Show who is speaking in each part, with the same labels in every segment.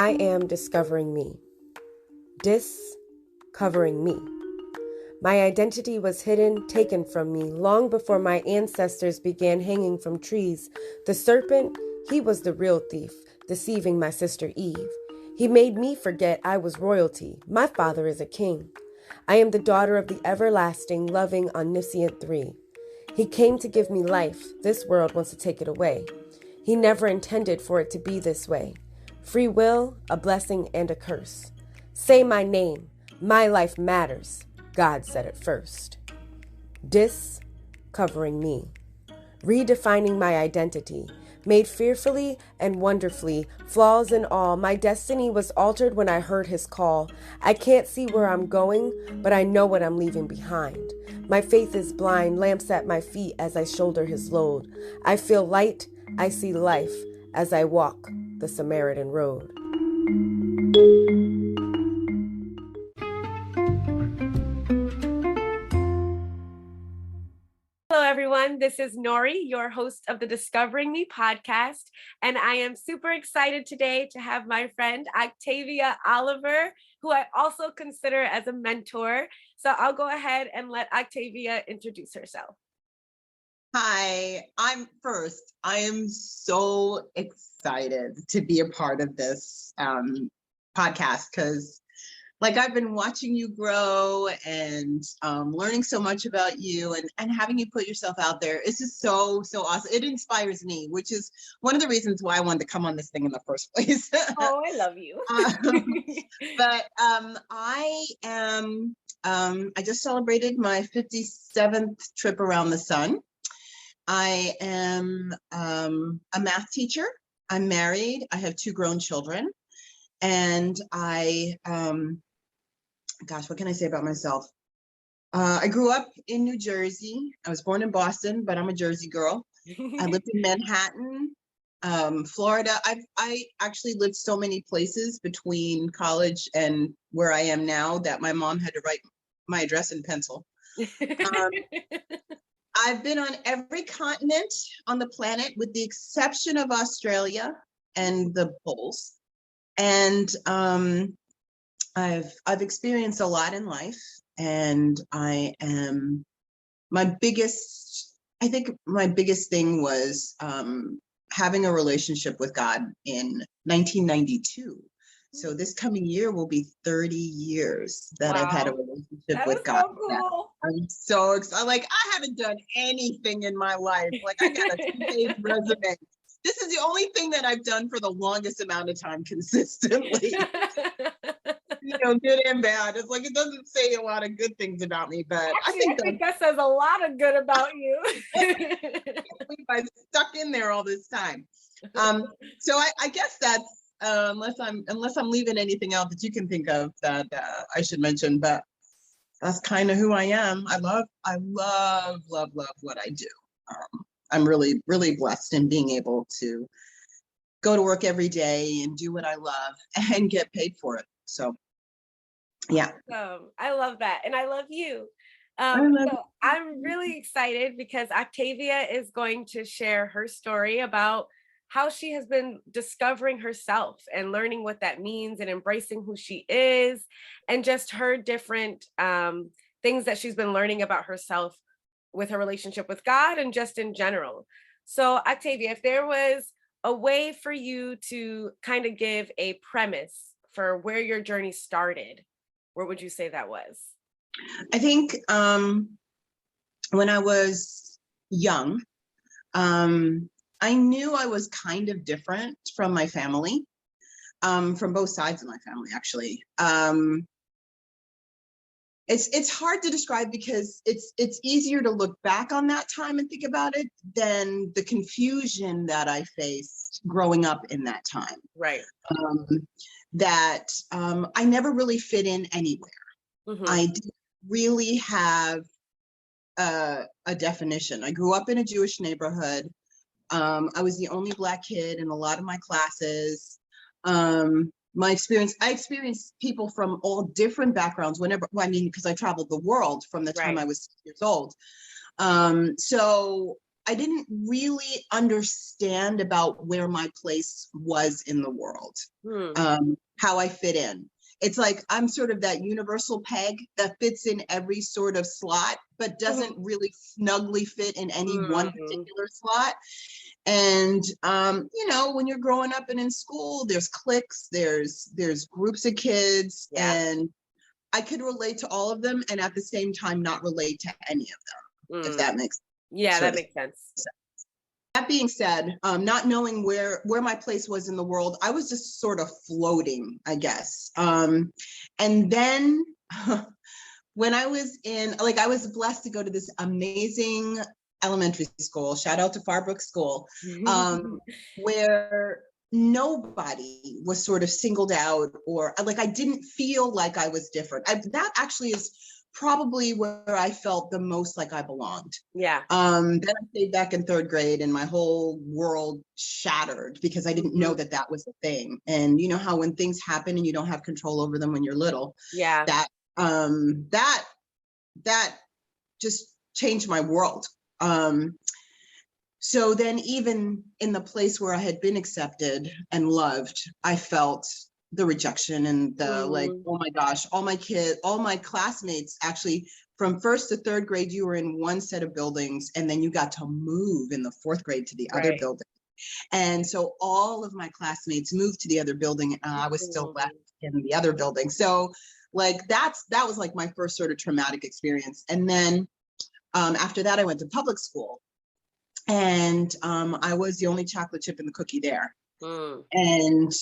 Speaker 1: I am discovering me. Discovering me. My identity was hidden, taken from me, long before my ancestors began hanging from trees. The serpent, he was the real thief, deceiving my sister Eve. He made me forget I was royalty. My father is a king. I am the daughter of the everlasting, loving, omniscient three. He came to give me life. This world wants to take it away. He never intended for it to be this way. Free will, a blessing and a curse. Say my name. My life matters. God said it first. Discovering me. Redefining my identity. Made fearfully and wonderfully, flaws and all, my destiny was altered when I heard his call. I can't see where I'm going, but I know what I'm leaving behind. My faith is blind, lamps at my feet as I shoulder his load. I feel light, I see life as I walk the Samaritan road. Hello, everyone. This is Nori, your host of the Discovering Me podcast, and I am super excited today to have my friend Octavia Oliver, who I also consider as a mentor. So I'll go ahead and let Octavia introduce herself.
Speaker 2: Hi, I am so excited to be a part of this podcast because I've been watching you grow and learning so much about you and having you put yourself out there. It's just so awesome. It inspires me, which is one of the reasons why I wanted to come on this thing in the first place.
Speaker 1: Oh, I love you.
Speaker 2: I just celebrated my 57th trip around the sun. I am a math teacher. I'm married. I have 2 grown children. And what can I say about myself? I grew up in New Jersey. I was born in Boston, but I'm a Jersey girl. I lived in Manhattan, Florida. I actually lived so many places between college and where I am now that my mom had to write my address in pencil. I've been on every continent on the planet with the exception of Australia and the poles. And I've experienced a lot in life, and my biggest thing was having a relationship with God in 1992. So this coming year will be 30 years that I've had a relationship with God.
Speaker 1: So cool.
Speaker 2: I'm so excited. I haven't done anything in my life. I got a 2-page resume. This is the only thing that I've done for the longest amount of time consistently. Good and bad. It's it doesn't say a lot of good things about me, but
Speaker 1: Actually, I think that says a lot of good about you.
Speaker 2: I've stuck in there all this time. So I guess that's unless I'm leaving anything out that you can think of that I should mention, but that's kind of who I am. I love what I do. I'm really, really blessed in being able to go to work every day and do what I love and get paid for it. So, yeah.
Speaker 1: I love that. And I love you.
Speaker 2: I'm
Speaker 1: really excited because Octavia is going to share her story about how she has been discovering herself and learning what that means and embracing who she is and just her different things that she's been learning about herself with her relationship with God and just in general. So Octavia, if there was a way for you to kind of give a premise for where your journey started, where would you say that was?
Speaker 2: I think when I was young, I knew I was kind of different from my family, from both sides of my family, actually. It's hard to describe because it's easier to look back on that time and think about it than the confusion that I faced growing up in that time.
Speaker 1: Right.
Speaker 2: I never really fit in anywhere.
Speaker 1: Mm-hmm.
Speaker 2: I didn't really have a definition. I grew up in a Jewish neighborhood. I was the only Black kid in a lot of my classes. I experienced people from all different backgrounds because I traveled the world from the time I was 6 years old. So didn't really understand about where my place was in the world, how I fit in. It's like I'm sort of that universal peg that fits in every sort of slot, but doesn't really snugly fit in any one particular slot. And you know, when you're growing up and in school, there's cliques, there's groups of kids, and I could relate to all of them, and at the same time not relate to any of them, if that makes
Speaker 1: that makes sense.
Speaker 2: That being said, not knowing where my place was in the world, I was just sort of floating, I guess. And then when I was in, like, I was blessed to go to this amazing elementary school, shout out to Farbrook School, where nobody was sort of singled out, or like I didn't feel like I was different. That actually is probably where I felt the most like I belonged.
Speaker 1: Yeah.
Speaker 2: Then I stayed back in third grade and my whole world shattered because I didn't know that that was the thing. And you know how when things happen and you don't have control over them when you're little, that just changed my world. So then even in the place where I had been accepted and loved, I felt the rejection and the like, oh my gosh, all my classmates, actually from first to third grade, you were in one set of buildings, and then you got to move in the fourth grade to the other building. And so all of my classmates moved to the other building, and I was still left in the other building. So like that was like my first sort of traumatic experience. And then after that, I went to public school, and I was the only chocolate chip in the cookie there. And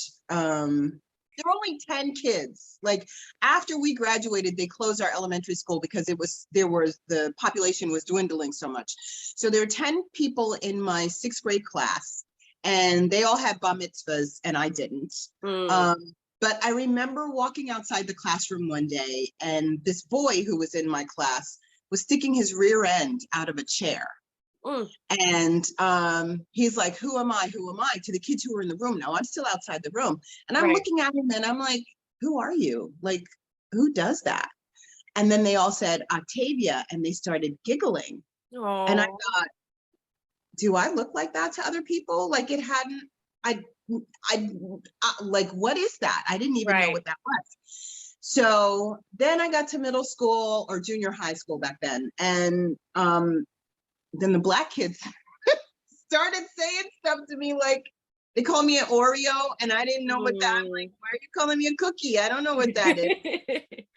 Speaker 2: there were only 10 kids. Like after we graduated, they closed our elementary school because the population was dwindling so much. So there were 10 people in my sixth grade class, and they all had bar mitzvahs and I didn't. But I remember walking outside the classroom one day, and this boy who was in my class was sticking his rear end out of a chair. And he's like, who am I to the kids who were in the room. Now I'm still outside the room, and I'm looking at him and I'm like, who are you? Like, who does that? And then they all said Octavia, and they started giggling. And I thought, do I look like that to other people? Like it hadn't, I like, what is that? I didn't even know what that was. So then I got to middle school or junior high school back then, and then the Black kids started saying stuff to me, like they called me an Oreo, and I didn't know what that. I'm like, why are you calling me a cookie? I don't know what that is.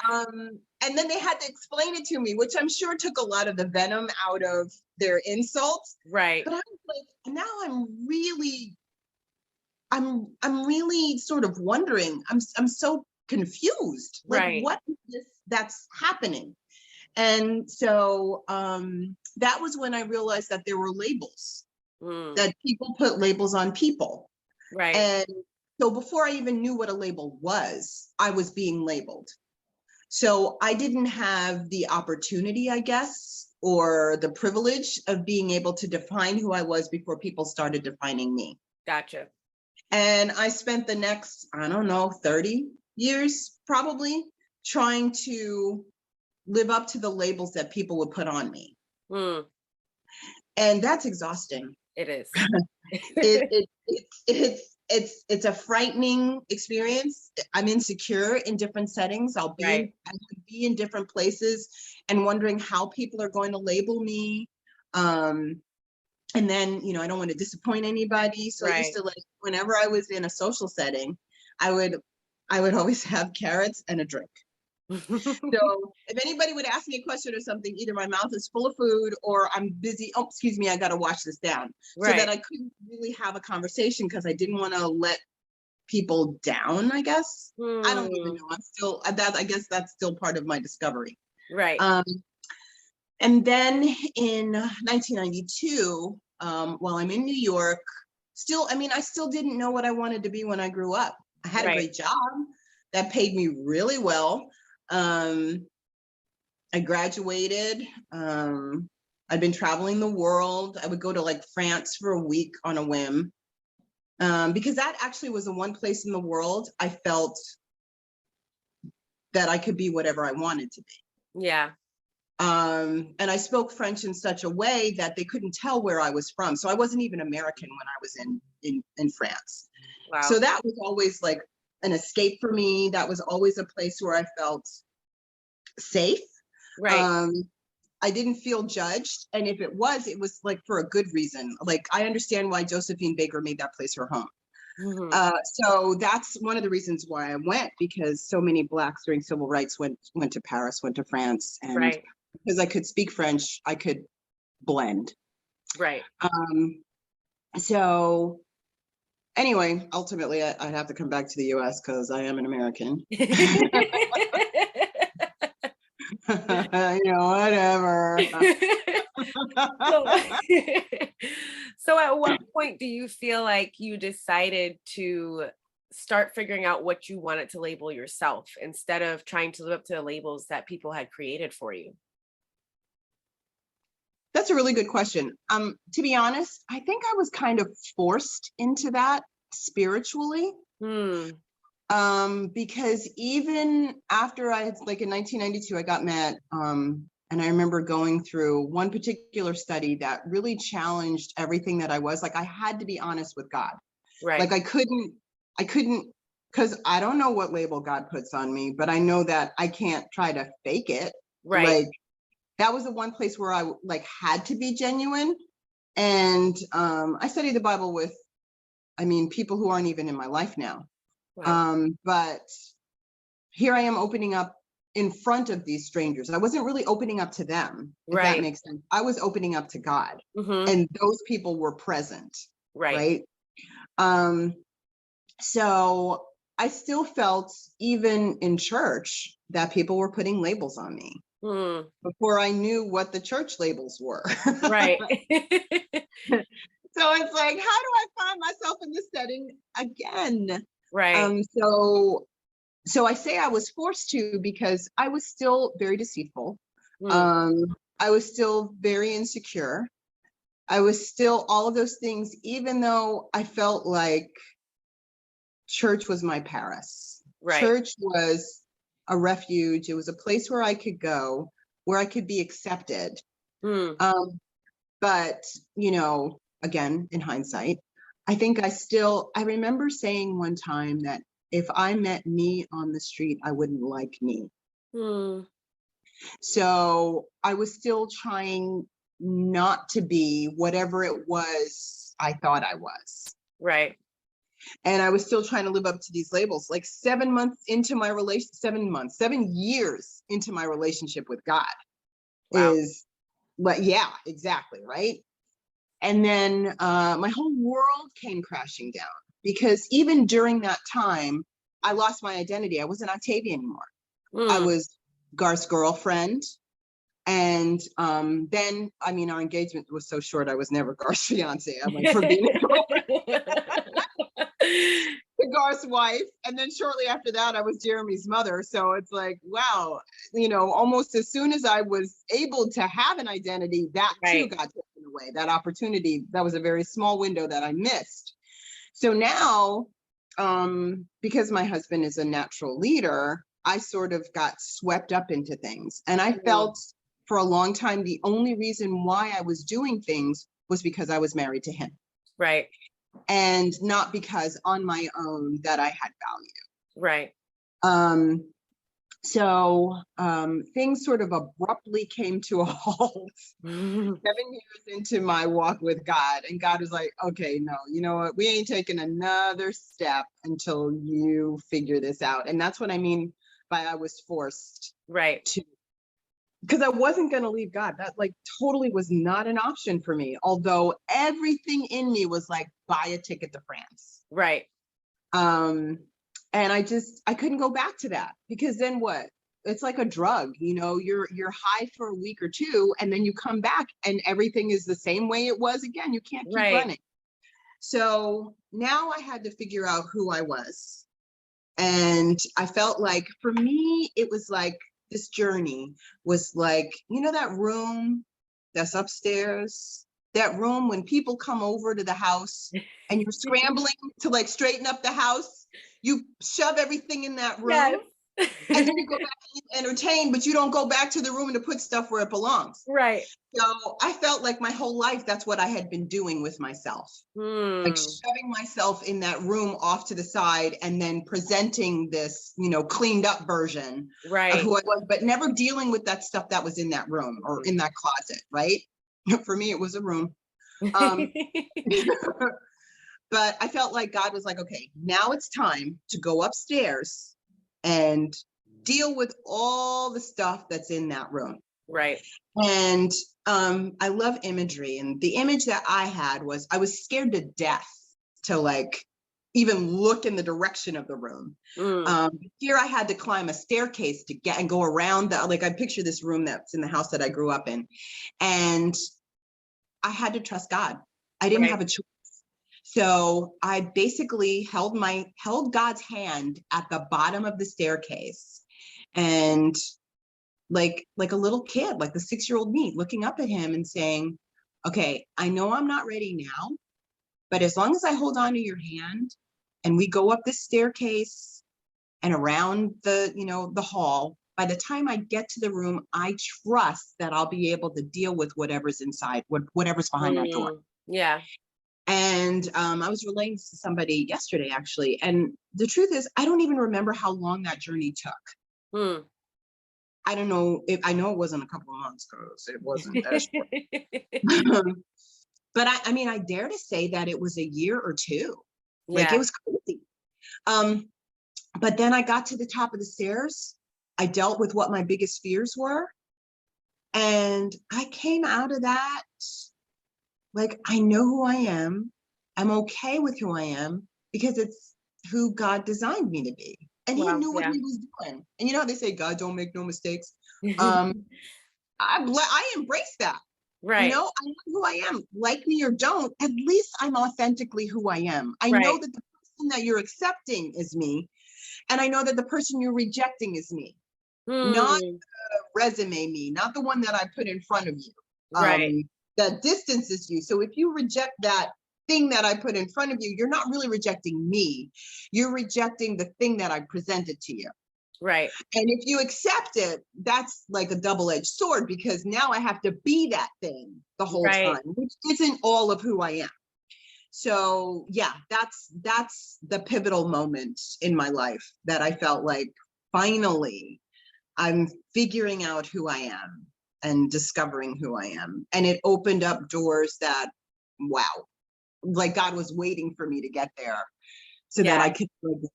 Speaker 2: And then they had to explain it to me, which I'm sure took a lot of the venom out of their insults. But I was like, now I'm really sort of wondering. I'm so confused. Like, what is this that's happening? And so that was when I realized that there were labels, that people put labels on people. And so before I even knew what a label was, I was being labeled. So I didn't have the opportunity, I guess, or the privilege of being able to define who I was before people started defining me.
Speaker 1: Gotcha.
Speaker 2: And I spent the next, I don't know, 30 years probably trying to live up to the labels that people would put on me. And that's exhausting.
Speaker 1: It is.
Speaker 2: It's a frightening experience. I'm insecure in different settings. I could be in different places and wondering how people are going to label me. And then, you know, I don't want to disappoint anybody. So I used to, like, whenever I was in a social setting, I would always have carrots and a drink. So if anybody would ask me a question or something, either my mouth is full of food or I'm busy. Oh, excuse me, I got to wash this down. So that I couldn't really have a conversation because I didn't want to let people down, I guess. I don't even know. I'm still, I guess that's still part of my discovery. And then in 1992, while I'm in New York, I still didn't know what I wanted to be when I grew up. I had a great job that paid me really well. I graduated. I'd been traveling the world. I would go to like France for a week on a whim, because that actually was the one place in the world I felt that I could be whatever I wanted to be. And I spoke French in such a way that they couldn't tell where I was from. So I wasn't even American when I was in France.
Speaker 1: Wow.
Speaker 2: So that was always like an escape for me. That was always a place where I felt safe.
Speaker 1: Right.
Speaker 2: I didn't feel judged. And if it was like for a good reason. Like I understand why Josephine Baker made that place her home. So that's one of the reasons why I went, because so many Blacks during civil rights went to Paris, went to France, and
Speaker 1: right.
Speaker 2: because I could speak French, I could blend.
Speaker 1: Right.
Speaker 2: So anyway, ultimately, I'd have to come back to the U.S. because I am an American. Whatever.
Speaker 1: So at what point do you feel like you decided to start figuring out what you wanted to label yourself instead of trying to live up to the labels that people had created for you?
Speaker 2: That's a really good question. To be honest, I think I was kind of forced into that spiritually. Because even after I had, like in 1992, I got met, and I remember going through one particular study that really challenged everything that I was. Like I had to be honest with God.
Speaker 1: Right.
Speaker 2: Like I couldn't, because I don't know what label God puts on me, but I know that I can't try to fake it.
Speaker 1: Right.
Speaker 2: Like that was the one place where I like had to be genuine. And I studied the Bible with, people who aren't even in my life now. Wow. But here I am opening up in front of these strangers. I wasn't really opening up to them, if
Speaker 1: right.
Speaker 2: that makes sense. I was opening up to God, and those people were present. Right. So I still felt, even in church, that people were putting labels on me before I knew what the church labels were.
Speaker 1: Right.
Speaker 2: So it's like, how do I find myself in this setting again?
Speaker 1: Right.
Speaker 2: So I say I was forced to, because I was still very deceitful. I was still very insecure. I was still all of those things, even though I felt like church was my Paris. Right. Church was a refuge. It was a place where I could go, where I could be accepted. But, again, in hindsight, I think I remember saying one time that if I met me on the street, I wouldn't like me. So I was still trying not to be whatever it was I thought I was. Right. And I was still trying to live up to these labels. Like 7 years into my relationship with God. Wow. Yeah, exactly. Right. And then my whole world came crashing down, because even during that time, I lost my identity. I wasn't Octavia anymore. I was Garth's girlfriend. And then, our engagement was so short, I was never Garth's fiance. I went from being to Garth's wife. And then shortly after that, I was Jeremy's mother. So it's like, wow, almost as soon as I was able to have an identity, that too got taken away. That opportunity, that was a very small window that I missed. So now, because my husband is a natural leader, I sort of got swept up into things. And I felt for a long time, the only reason why I was doing things was because I was married to him. Right. And not because on my own that I had value. Right. So things sort of abruptly came to a halt 7 years into my walk with God. And God was like, okay, no, you know what? We ain't taking another step until you figure this out. And that's what I mean by I was forced. Right. To, because I wasn't going to leave God. That totally was not an option for me. Although everything in me was like, buy a ticket to France. Right. And I couldn't go back to that, because then what? It's like a drug, you're high for a week or two, and then you come back and everything is the same way it was again. You can't keep running. So now I had to figure out who I was. And I felt like, for me, it was like, this journey was like, that room that's upstairs, that room when people come over to the house and you're scrambling to straighten up the house, you shove everything in that room. Yes. And then you go back and you entertain, but you don't go back to the room to put stuff where it belongs.
Speaker 1: Right.
Speaker 2: So I felt like my whole life, that's what I had been doing with myself. Like shoving myself in that room off to the side and then presenting this, cleaned up version of who I was, but never dealing with that stuff that was in that room or in that closet, right? For me, it was a room. Um, but I felt like God was like, okay, now it's time to go upstairs and deal with all the stuff that's in that room.
Speaker 1: Right.
Speaker 2: And I love imagery. And the image that I had was I was scared to death to like even look in the direction of the room. Here I had to climb a staircase to get and go around I picture this room that's in the house that I grew up in. And I had to trust God. I didn't have a choice. So I basically held God's hand at the bottom of the staircase, and like a little kid, like the 6-year-old me, looking up at him and saying, okay, I know I'm not ready now, but as long as I hold on to your hand and we go up this staircase and around the hall, by the time I get to the room, I trust that I'll be able to deal with whatever's inside, whatever's behind that door.
Speaker 1: Yeah.
Speaker 2: And I was relaying to somebody yesterday, actually. And the truth is, I don't even remember how long that journey took. I don't know I know it wasn't a couple of months because it wasn't that short. But I dare to say that it was a year or two. Like it was crazy. But then I got to the top of the stairs. I dealt with what my biggest fears were. And I came out of that like, I know who I am. I'm okay with who I am because it's who God designed me to be. And he knew what he was doing. And you know how they say, God don't make no mistakes. I embrace that.
Speaker 1: Right.
Speaker 2: I know who I am. Like me or don't, at least I'm authentically who I am. I know that the person that you're accepting is me. And I know that the person you're rejecting is me. Not the resume me, not the one that I put in front of you. That distances you. So if you reject that thing that I put in front of you, you're not really rejecting me. You're rejecting the thing that I presented to you.
Speaker 1: Right.
Speaker 2: And if you accept it, that's like a double-edged sword because now I have to be that thing the whole time, which isn't all of who I am. So yeah, that's the pivotal moment in my life that I felt like finally I'm figuring out who I am and discovering who I am. And it opened up doors that, wow, like God was waiting for me to get there so that I could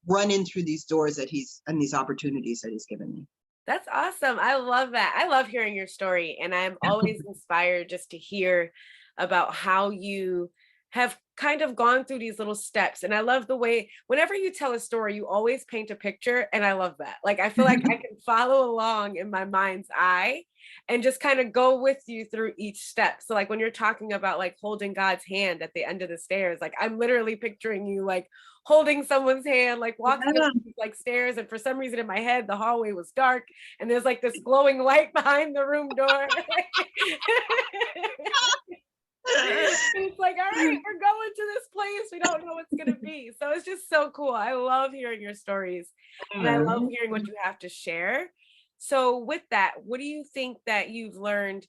Speaker 2: run in through these doors and these opportunities that he's given me.
Speaker 1: That's awesome. I love that. I love hearing your story. And I'm always inspired just to hear about how you have kind of gone through these little steps. And I love the way, whenever you tell a story, you always paint a picture. And I love that. Like, I feel like I can follow along in my mind's eye and just kind of go with you through each step. So like when you're talking about like holding God's hand at the end of the stairs, like I'm literally picturing you like holding someone's hand, like walking up these like stairs. And for some reason in my head, the hallway was dark and there's like this glowing light behind the room door. It's like, all right, we're going to this place. We don't know what's going to be. So it's just so cool. I love hearing your stories and I love hearing what you have to share. So with that, what do you think that you've learned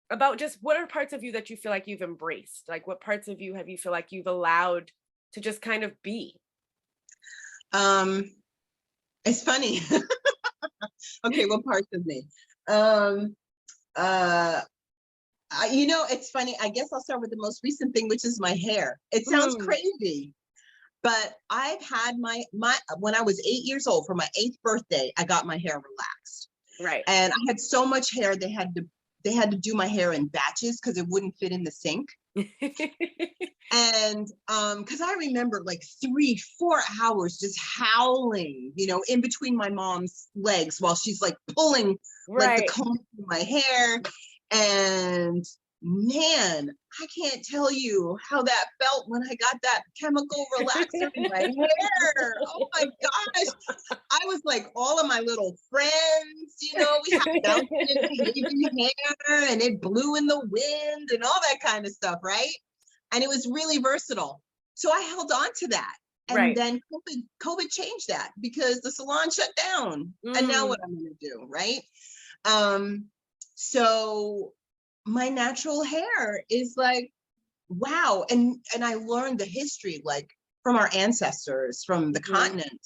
Speaker 1: about just what are parts of you that you feel like you've embraced? Like what parts of you have you feel like you've allowed to just kind of be?
Speaker 2: It's funny. Okay, what parts of me? It's funny. I guess I'll start with the most recent thing, which is my hair. It sounds crazy, but I've had my when I was 8 years old, for my 8th birthday, I got my hair relaxed.
Speaker 1: Right.
Speaker 2: And I had so much hair, they had to do my hair in batches because it wouldn't fit in the sink. And because I remember like 3-4 hours just howling, in between my mom's legs while she's like pulling like the comb through my hair. And man, I can't tell you how that felt when I got that chemical relaxer in my hair. Oh my gosh. I was like all of my little friends, we had bouncing hair and it blew in the wind and all that kind of stuff, right? And it was really versatile. So I held on to that. And
Speaker 1: Right.
Speaker 2: then COVID changed that because the salon shut down. And now what I'm going to do, right? So my natural hair is like, wow. And I learned the history, like from our ancestors, from the continent,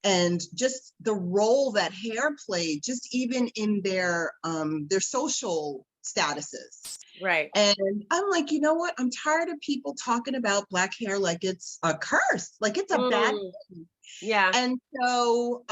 Speaker 2: and just the role that hair played, just even in their social statuses.
Speaker 1: Right.
Speaker 2: And I'm like, you know what? I'm tired of people talking about Black hair like it's a curse, like it's a bad thing.
Speaker 1: Yeah.
Speaker 2: And so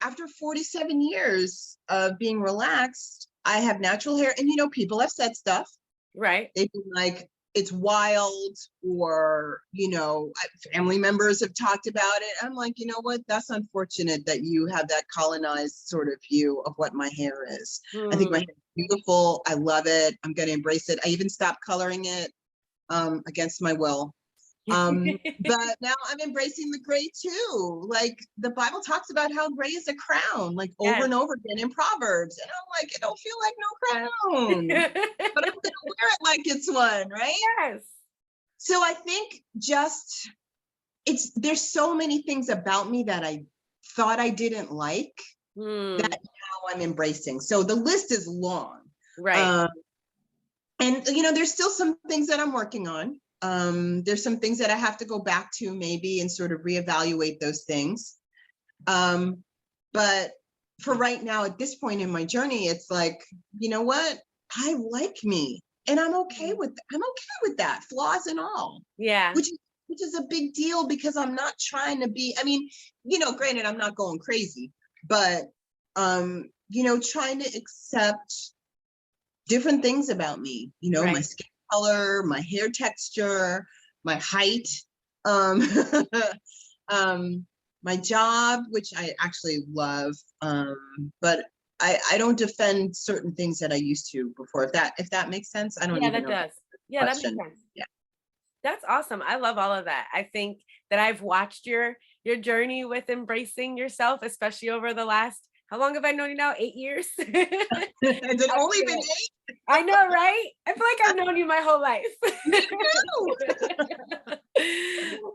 Speaker 2: after 47 years of being relaxed, I have natural hair. And, you know, people have said stuff.
Speaker 1: Right.
Speaker 2: They've been like, it's wild, or, you know, family members have talked about it. I'm like, you know what? That's unfortunate that you have that colonized sort of view of what my hair is. I think my hair is beautiful. I love it. I'm going to embrace it. I even stopped coloring it against my will. But now I'm embracing the gray too. Like the Bible talks about how gray is a crown, like over and over again in Proverbs. And I'm like, it don't feel like no crown, but I'm gonna wear it like it's one, right?
Speaker 1: Yes.
Speaker 2: So I think just there's so many things about me that I thought I didn't like that now I'm embracing. So the list is long.
Speaker 1: Right.
Speaker 2: And you know, there's still some things that I'm working on. There's some things that I have to go back to maybe and sort of reevaluate those things. But for right now, at this point in my journey, it's like, you know what? I like me, and I'm okay with that, flaws and all.
Speaker 1: Yeah.
Speaker 2: Which is a big deal, because I'm not trying to be, I mean, you know, granted, I'm not going crazy, but you know, trying to accept different things about me, you know, my skin color, my hair texture, my height, my job, which I actually love, but I don't defend certain things that I used to before. If that makes sense, I don't even
Speaker 1: That
Speaker 2: know.
Speaker 1: does. Yeah, that makes sense.
Speaker 2: Yeah.
Speaker 1: That's awesome. I love all of that. I think that I've watched your journey with embracing yourself, especially over the last, how long have I known you now? 8 years?
Speaker 2: Has it only been 8?
Speaker 1: I know, right? I feel like I've known you my whole life.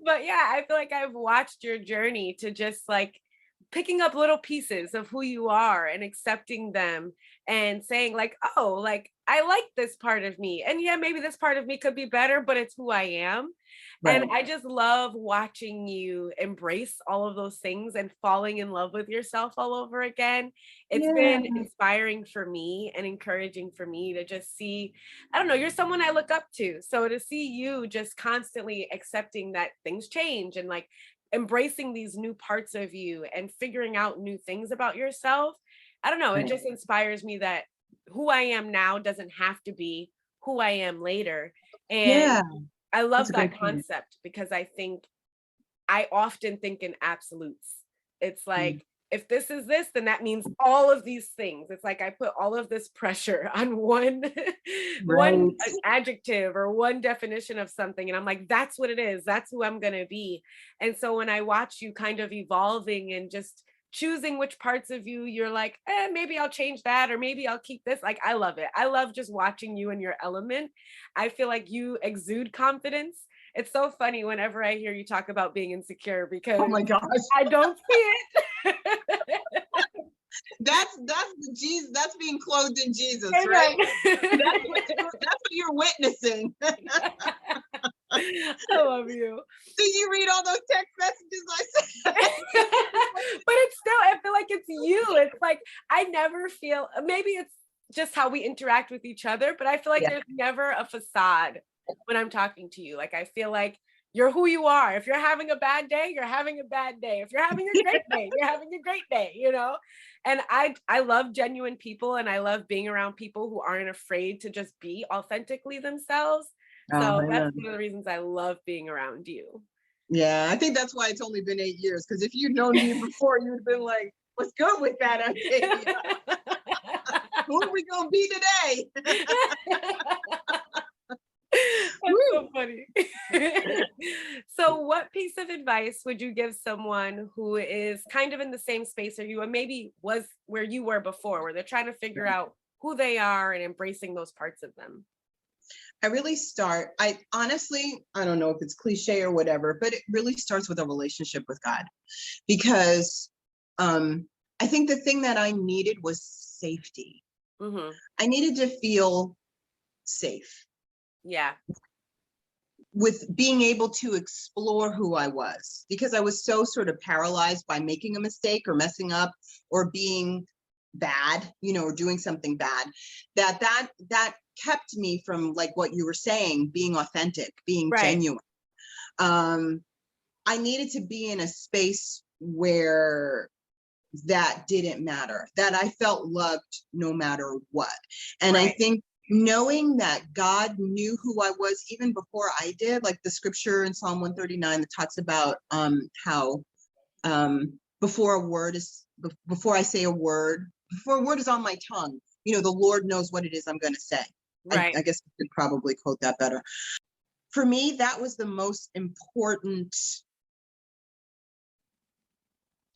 Speaker 1: But yeah, I feel like I've watched your journey to just like picking up little pieces of who you are and accepting them and saying like, oh, like I like this part of me. And yeah, maybe this part of me could be better, but it's who I am. And
Speaker 2: Right.
Speaker 1: I just love watching you embrace all of those things and falling in love with yourself all over again. It's
Speaker 2: Yeah.
Speaker 1: been inspiring for me and encouraging for me to just see, I don't know, you're someone I look up to. So to see you just constantly accepting that things change and like embracing these new parts of you and figuring out new things about yourself, I don't know, it just inspires me that who I am now doesn't have to be who I am later. And
Speaker 2: Yeah.
Speaker 1: I
Speaker 2: That's
Speaker 1: love
Speaker 2: a
Speaker 1: that
Speaker 2: great point.
Speaker 1: concept because I think I often think in absolutes. It's like, if this is this, then that means all of these things. It's like I put all of this pressure on one one
Speaker 2: Right.
Speaker 1: adjective or one definition of something, and I'm like, that's what it is. That's who I'm gonna be. And so when I watch you kind of evolving and just choosing which parts of you you're like, maybe I'll change that, or maybe I'll keep this. Like, I love it. I love just watching you in your element. I feel like you exude confidence. It's so funny whenever I hear you talk about being insecure
Speaker 2: Oh
Speaker 1: because
Speaker 2: my gosh.
Speaker 1: I don't see it.
Speaker 2: That's the Jesus. That's being clothed in Jesus, right?
Speaker 1: Amen.
Speaker 2: That's what you're witnessing.
Speaker 1: I love you.
Speaker 2: Did you read all those text messages I sent?
Speaker 1: But it's still, I feel like it's you. It's like, I never feel, maybe it's just how we interact with each other, but I feel like
Speaker 2: Yeah.
Speaker 1: there's never a facade when I'm talking to you. Like, I feel like you're who you are. If you're having a bad day, you're having a bad day. If you're having a great day, you're having a great day, you know? And I love genuine people, and I love being around people who aren't afraid to just be authentically themselves. So that's one of the reasons I love being around you.
Speaker 2: Yeah, I think that's why it's only been 8 years. Because if you'd known me before, you'd have been like, "What's good with that, Octavia? Who are we gonna be today?"
Speaker 1: That's so funny. So what piece of advice would you give someone who is kind of in the same space or you, or maybe was where you were before, where they're trying to figure out who they are and embracing those parts of them?
Speaker 2: I honestly, I don't know if it's cliche or whatever, but it really starts with a relationship with God, because I think the thing that I needed was safety.
Speaker 1: Mm-hmm.
Speaker 2: I needed to feel safe
Speaker 1: Yeah.
Speaker 2: with being able to explore who I was, because I was so sort of paralyzed by making a mistake or messing up or being bad, or doing something bad, that kept me from, like what you were saying, being authentic, being
Speaker 1: Right.
Speaker 2: genuine. I needed to be in a space where that didn't matter, that I felt loved no matter what. And I
Speaker 1: Right.
Speaker 2: think knowing that God knew who I was even before I did, like the scripture in Psalm 139 that talks about how before I say a word, before a word is on my tongue, the Lord knows what it is I'm going to say.
Speaker 1: Right.
Speaker 2: I guess I could probably quote that better. For me, that was the most important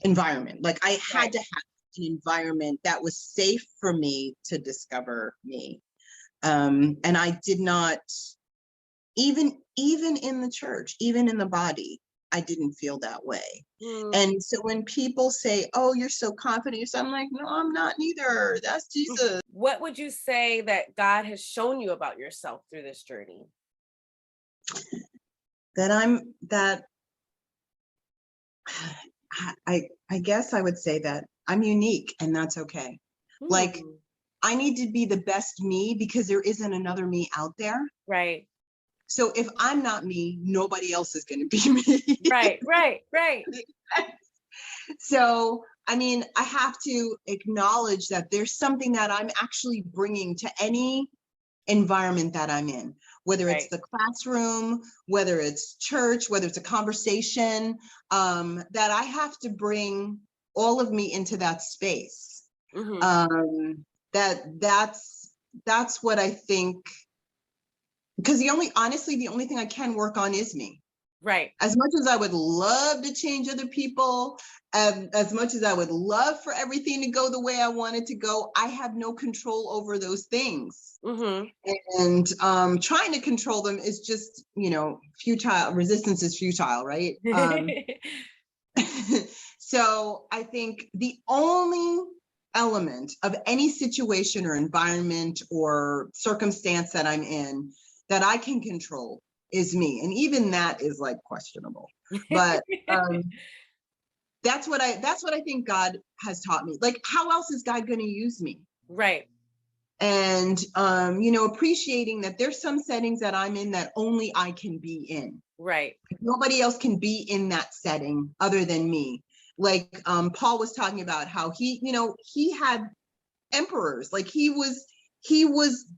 Speaker 2: environment. Like I
Speaker 1: Right.
Speaker 2: had to have an environment that was safe for me to discover me. And I did not, even in the church, even in the body, I didn't feel that way.
Speaker 1: Mm.
Speaker 2: And so when people say, "Oh, you're so confident," I'm like, "No, I'm not neither. That's Jesus."
Speaker 1: What would you say that God has shown you about yourself through this journey?
Speaker 2: That I guess I would say that I'm unique, and that's okay. Like
Speaker 1: Hmm.
Speaker 2: I need to be the best me because there isn't another me out there.
Speaker 1: Right.
Speaker 2: So if I'm not me, nobody else is going to be me.
Speaker 1: Right. Right. Right.
Speaker 2: So, I mean, I have to acknowledge that there's something that I'm actually bringing to any environment that I'm in, whether it's
Speaker 1: Right.
Speaker 2: the classroom, whether it's church, whether it's a conversation, that I have to bring all of me into that space.
Speaker 1: Mm-hmm.
Speaker 2: That's what I think, because honestly, the only thing I can work on is me.
Speaker 1: Right.
Speaker 2: As much as I would love to change other people, as much as I would love for everything to go the way I want it to go, I have no control over those things.
Speaker 1: Mm-hmm.
Speaker 2: And trying to control them is just, futile. Resistance is futile, right? So I think the only element of any situation or environment or circumstance that I'm in that I can control is me. And even that is like questionable. But that's what I think God has taught me. Like, how else is God going to use me?
Speaker 1: Right.
Speaker 2: And appreciating that there's some settings that I'm in that only I can be in.
Speaker 1: Right.
Speaker 2: Nobody else can be in that setting other than me. Like Paul was talking about how he had emperors, like he was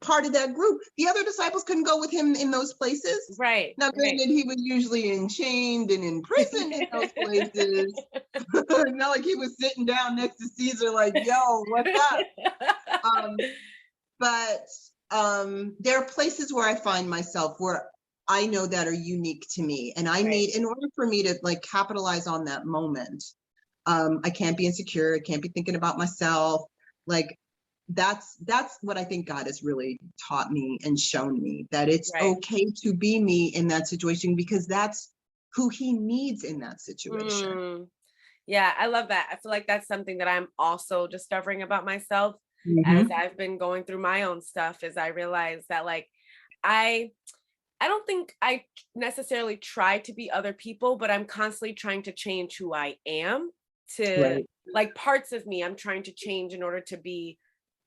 Speaker 2: part of that group. The other disciples couldn't go with him in those places.
Speaker 1: Right.
Speaker 2: Now,
Speaker 1: Right.
Speaker 2: granted, he was usually enchained and imprisoned in those places. Not like he was sitting down next to Caesar, like, "Yo, what's up?" But there are places where I find myself where I know that are unique to me, and I need, in order for me to like capitalize on that moment, I can't be insecure. I can't be thinking about myself. Like that's what I think God has really taught me and shown me, that it's
Speaker 1: Right.
Speaker 2: okay to be me in that situation, because that's who he needs in that situation.
Speaker 1: Mm. Yeah, I love that. I feel like that's something that I'm also discovering about myself as
Speaker 2: Mm-hmm.
Speaker 1: I've been going through my own stuff, is I realize that like I I don't think I necessarily try to be other people, but I'm constantly trying to change who I am, to
Speaker 2: Right.
Speaker 1: like parts of me I'm trying to change in order to be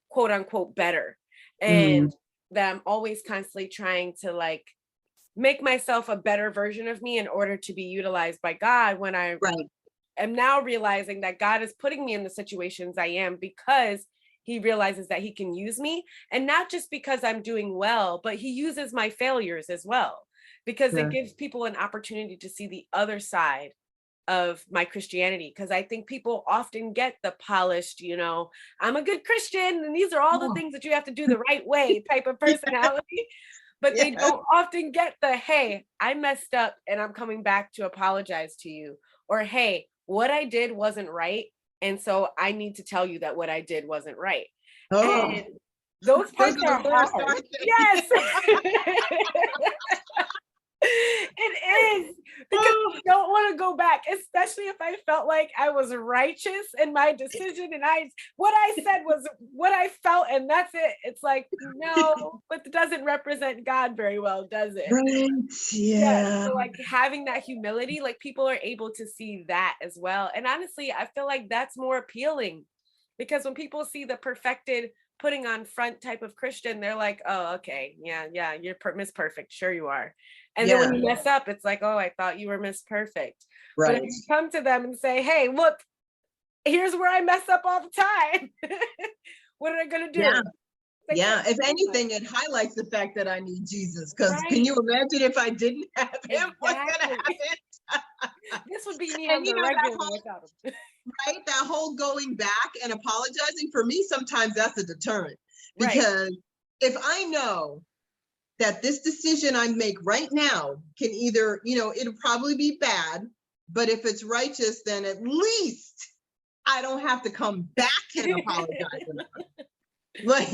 Speaker 1: quote unquote better.
Speaker 2: Mm,
Speaker 1: And that I'm always constantly trying to like make myself a better version of me in order to be utilized by God, when I
Speaker 2: right.
Speaker 1: am now realizing that God is putting me in the situations I am because he realizes that he can use me, and not just because I'm doing well, but he uses my failures as well, because it
Speaker 2: Sure.
Speaker 1: gives people an opportunity to see the other side of my Christianity. Because I think people often get the polished, I'm a good Christian and these are all the
Speaker 2: Oh,
Speaker 1: things that you have to do the right way type of personality. But they
Speaker 2: yeah.
Speaker 1: don't often get the, hey, I messed up and I'm coming back to apologize to you. Or, hey, what I did wasn't right. And so I need to tell you that what I did wasn't right.
Speaker 2: Oh,
Speaker 1: And Those
Speaker 2: Those
Speaker 1: parts
Speaker 2: are
Speaker 1: are
Speaker 2: the worst,
Speaker 1: hard.
Speaker 2: aren't they?
Speaker 1: Yes. It is, because I don't want to go back, especially if I felt like I was righteous in my decision and what I said was what I felt and that's it. It's like, no, but it doesn't represent God very well, does it?
Speaker 2: Right.
Speaker 1: Yeah.
Speaker 2: Yeah.
Speaker 1: So like having that humility, like people are able to see that as well. And honestly, I feel like that's more appealing because when people see the perfected putting on front type of Christian, they're like, oh, okay, yeah, you're Miss Perfect. Sure you are. And then
Speaker 2: Yeah.
Speaker 1: when you mess up, it's like, oh, I thought you were Miss Perfect. But if
Speaker 2: Right.
Speaker 1: you come to them and say, hey, look, here's where I mess up all the time. What are I gonna do?
Speaker 2: Yeah.
Speaker 1: They
Speaker 2: Yeah.
Speaker 1: can't
Speaker 2: If
Speaker 1: do that.
Speaker 2: anything, it highlights the fact that I need Jesus. Because can
Speaker 1: Right.
Speaker 2: you imagine if I didn't have him, what's gonna
Speaker 1: Exactly.
Speaker 2: happen?
Speaker 1: This would be me
Speaker 2: And
Speaker 1: on
Speaker 2: you
Speaker 1: the
Speaker 2: know, that
Speaker 1: regular
Speaker 2: whole
Speaker 1: without him.
Speaker 2: right, that whole going back and apologizing, for me, sometimes that's a deterrent.
Speaker 1: Right.
Speaker 2: Because if I know that this decision I make right now can either, it'll probably be bad, but if it's righteous, then at least I don't have to come back and apologize. Like,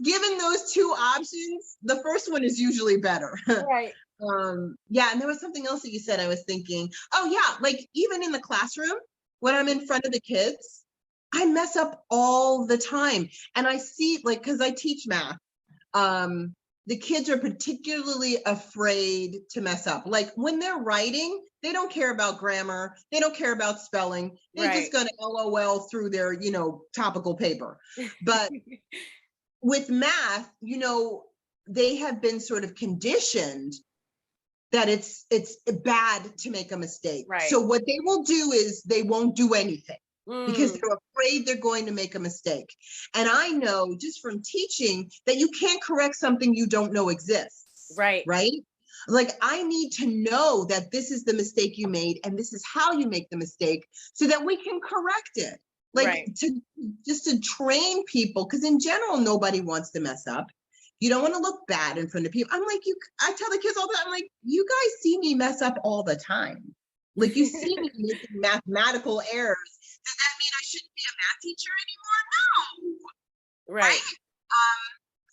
Speaker 2: given those two options, the first one is usually better.
Speaker 1: Right.
Speaker 2: Yeah, and there was something else that you said I was thinking. Oh yeah, like even in the classroom, when I'm in front of the kids, I mess up all the time. And I see, like, because I teach math, the kids are particularly afraid to mess up. Like when they're writing, they don't care about grammar, they don't care about spelling. They're
Speaker 1: Right.
Speaker 2: just gonna LOL through their, topical paper. But with math, they have been sort of conditioned that it's bad to make a mistake.
Speaker 1: Right.
Speaker 2: So what they will do is they won't do anything because
Speaker 1: Mm.
Speaker 2: they're afraid they're going to make a mistake. And I know just from teaching that you can't correct something you don't know exists.
Speaker 1: Right.
Speaker 2: Right? Like I need to know that this is the mistake you made and this is how you make the mistake so that we can correct it. Like
Speaker 1: Right.
Speaker 2: to train people, because in general, nobody wants to mess up. You don't want to look bad in front of people. I'm like, I tell the kids all the time, I'm like, you guys see me mess up all the time. Like you see me making mathematical errors. Does that mean I shouldn't be a math teacher anymore? No.
Speaker 1: Right.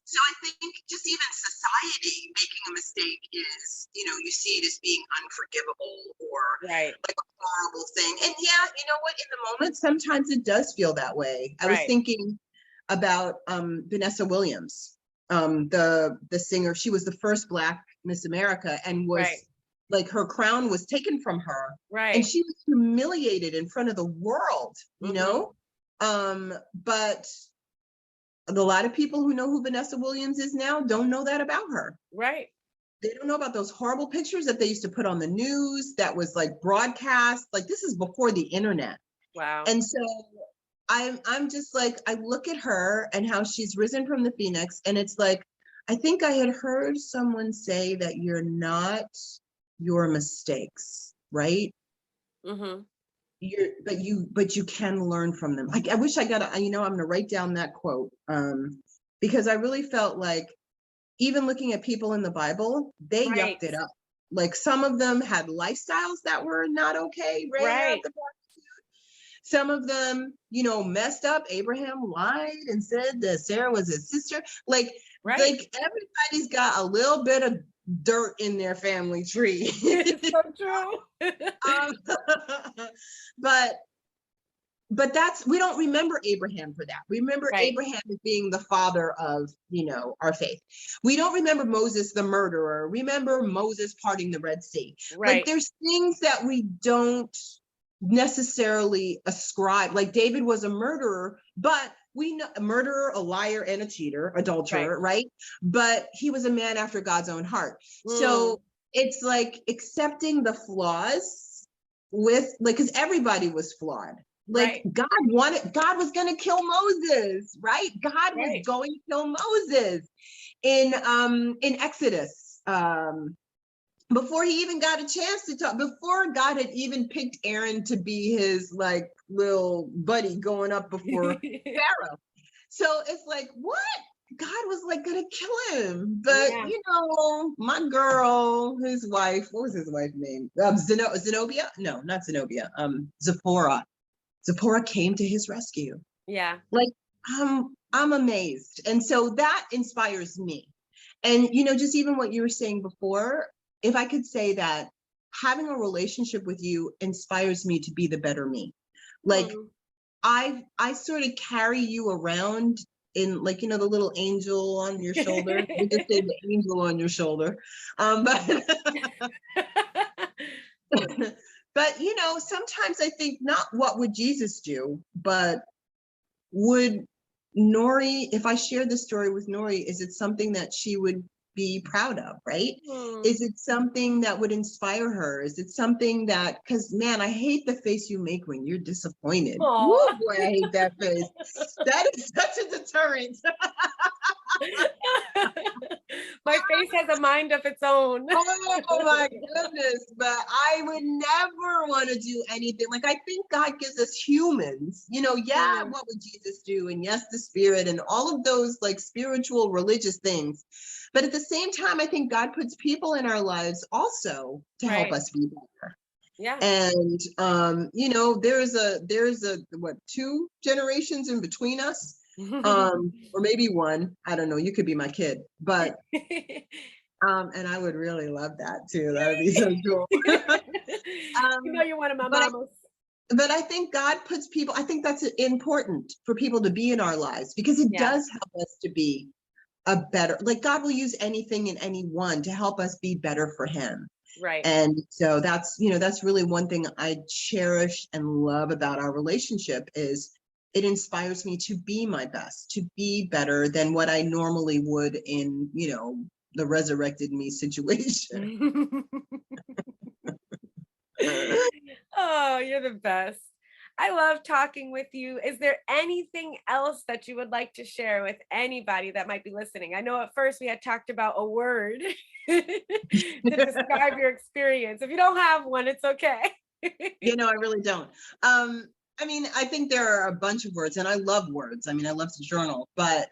Speaker 2: So I think just even society making a mistake is, you see it as being unforgivable or
Speaker 1: Right.
Speaker 2: like a horrible thing. And yeah, you know what? In the moment, sometimes it does feel that way. I was
Speaker 1: Right.
Speaker 2: thinking about Vanessa Williams, the singer. She was the first Black Miss America and was
Speaker 1: Right.
Speaker 2: like her crown was taken from her.
Speaker 1: Right.
Speaker 2: And she was humiliated in front of the world, but a lot of people who know who Vanessa Williams is now don't know that about her.
Speaker 1: Right.
Speaker 2: They don't know about those horrible pictures that they used to put on the news that was like broadcast. Like this is before the internet.
Speaker 1: Wow.
Speaker 2: And so I'm just like, I look at her and how she's risen from the Phoenix, and it's like, I think I had heard someone say that you're not your mistakes, right?
Speaker 1: Mm-hmm.
Speaker 2: But you can learn from them. Like I wish I got I'm gonna write down that quote because I really felt like even looking at people in the Bible, they
Speaker 1: Right.
Speaker 2: yucked it up. Like some of them had lifestyles that were not okay,
Speaker 1: Right.
Speaker 2: Some of them, messed up. Abraham lied and said that Sarah was his sister. Like everybody's got a little bit of dirt in their family tree.
Speaker 1: It's so true.
Speaker 2: But we don't remember Abraham for that. We remember
Speaker 1: Right.
Speaker 2: Abraham as being the father of, our faith. We don't remember Moses, the murderer. Remember Moses parting the Red Sea.
Speaker 1: Right.
Speaker 2: Like there's things that we don't necessarily ascribe. Like David was a murderer, but we know a murderer, a liar, and a cheater, adulterer, right? But he was a man after God's own heart. So it's like accepting the flaws with, like, because everybody was flawed. Like God was going to kill Moses, right? God was going to kill Moses in Exodus. Before he even got a chance to talk, before God had even picked Aaron to be his like little buddy going up before Pharaoh. So it's like, what? God was like gonna kill him. But my girl, his wife, what was his wife's name? Zenobia? No, not Zenobia. Zipporah. Zipporah came to his rescue.
Speaker 1: Yeah.
Speaker 2: Like, I'm amazed. And so that inspires me. And, just even what you were saying before, if I could say that having a relationship with you inspires me to be the better me. Like I sort of carry you around in, like, the little angel on your shoulder. We just say the angel on your shoulder. But but sometimes I think not what would Jesus do, but would Nori, if I shared this story with Nori, is it something that she would be proud of, right? Is it something that would inspire her? Is it something that, because man, I hate the face you make when you're disappointed. Woo, boy, I hate that face. That is such a deterrent.
Speaker 1: My face has a mind of its own.
Speaker 2: Oh my goodness. But I would never want to do anything. Like, I think God gives us humans, what would Jesus do? And yes, the spirit and all of those like spiritual, religious things. But at the same time, I think God puts people in our lives also to help us be better.
Speaker 1: Yeah.
Speaker 2: And, there's a, what, 2 generations in between us. Or maybe 1, I don't know, you could be my kid, but and I would really love that too. That would be so cool.
Speaker 1: You're one of my mamas.
Speaker 2: But I think God puts people, I think that's important for people to be in our lives, because it does help us to be a better, like God will use anything and anyone to help us be better for him.
Speaker 1: Right.
Speaker 2: And so that's really one thing I cherish and love about our relationship is it inspires me to be my best, to be better than what I normally would in, the resurrected me situation.
Speaker 1: Oh, you're the best. I love talking with you. Is there anything else that you would like to share with anybody that might be listening? I know at first we had talked about a word to describe your experience. If you don't have one, it's okay.
Speaker 2: I really don't. I think there are a bunch of words, and I love words. I love to journal, but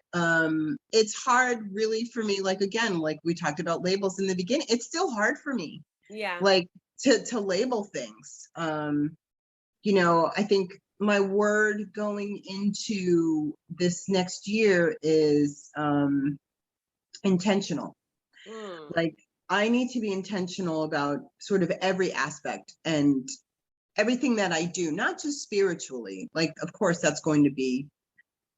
Speaker 2: it's hard really for me. Like, again, like we talked about labels in the beginning, it's still hard for me.
Speaker 1: Yeah.
Speaker 2: Like to label things. I think my word going into this next year is intentional. Like, I need to be intentional about sort of every aspect and everything that I do, not just spiritually. Like, of course, that's going to be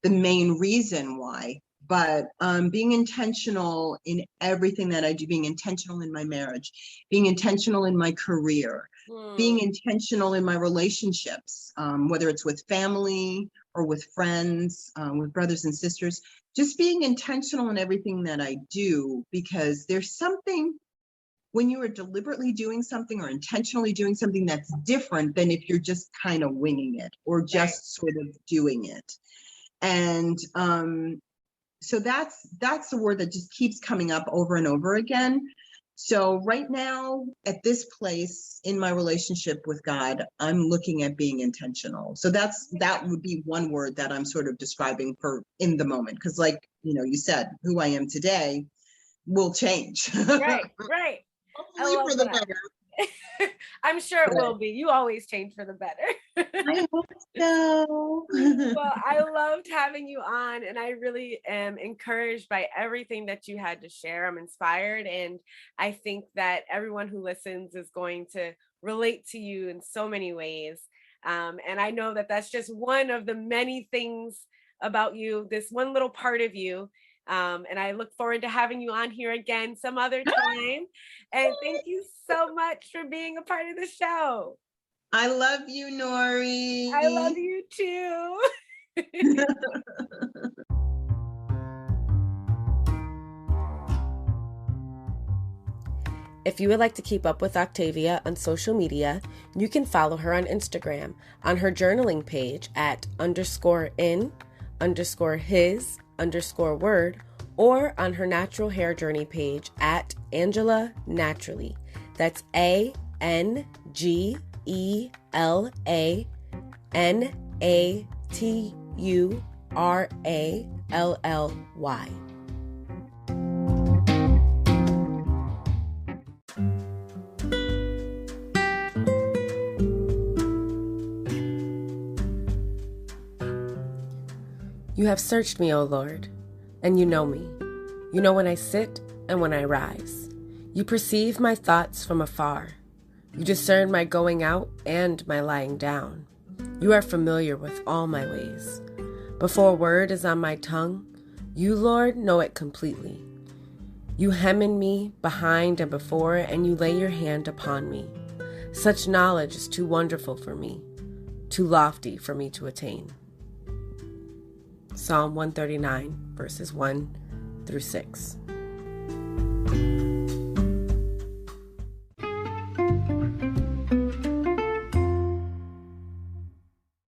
Speaker 2: the main reason why, but being intentional in everything that I do, being intentional in my marriage, being intentional in my career, being intentional in my relationships, whether it's with family or with friends, with brothers and sisters, just being intentional in everything that I do, because there's something when you are deliberately doing something or intentionally doing something that's different than if you're just kind of winging it or just sort of doing it. And so that's the word that just keeps coming up over and over again. So right now, at this place in my relationship with God, I'm looking at being intentional. So that would be one word that I'm sort of describing for in the moment. Because like, you said, who I am today will change.
Speaker 1: Right.
Speaker 2: Hopefully for the better.
Speaker 1: I'm sure it will be. You always change for the better.
Speaker 2: I hope so.
Speaker 1: Well, I loved having you on, and I really am encouraged by everything that you had to share. I'm inspired, and I think that everyone who listens is going to relate to you in so many ways. And I know that that's just one of the many things about you, this one little part of you. And I look forward to having you on here again some other time. And thank you so much for being a part of the show.
Speaker 2: I love you, Nori.
Speaker 1: I love you too. If you would like to keep up with Octavia on social media, you can follow her on Instagram on her journaling page at _in_his_word, or on her natural hair journey page at Angela Naturally. That's ANGELANATURALLY. You have searched me, O Lord, and you know me. You know when I sit and when I rise. You perceive my thoughts from afar. You discern my going out and my lying down. You are familiar with all my ways. Before a word is on my tongue, you, Lord, know it completely. You hem in me behind and before, and you lay your hand upon me. Such knowledge is too wonderful for me, too lofty for me to attain. Psalm 139, verses 1 through 6.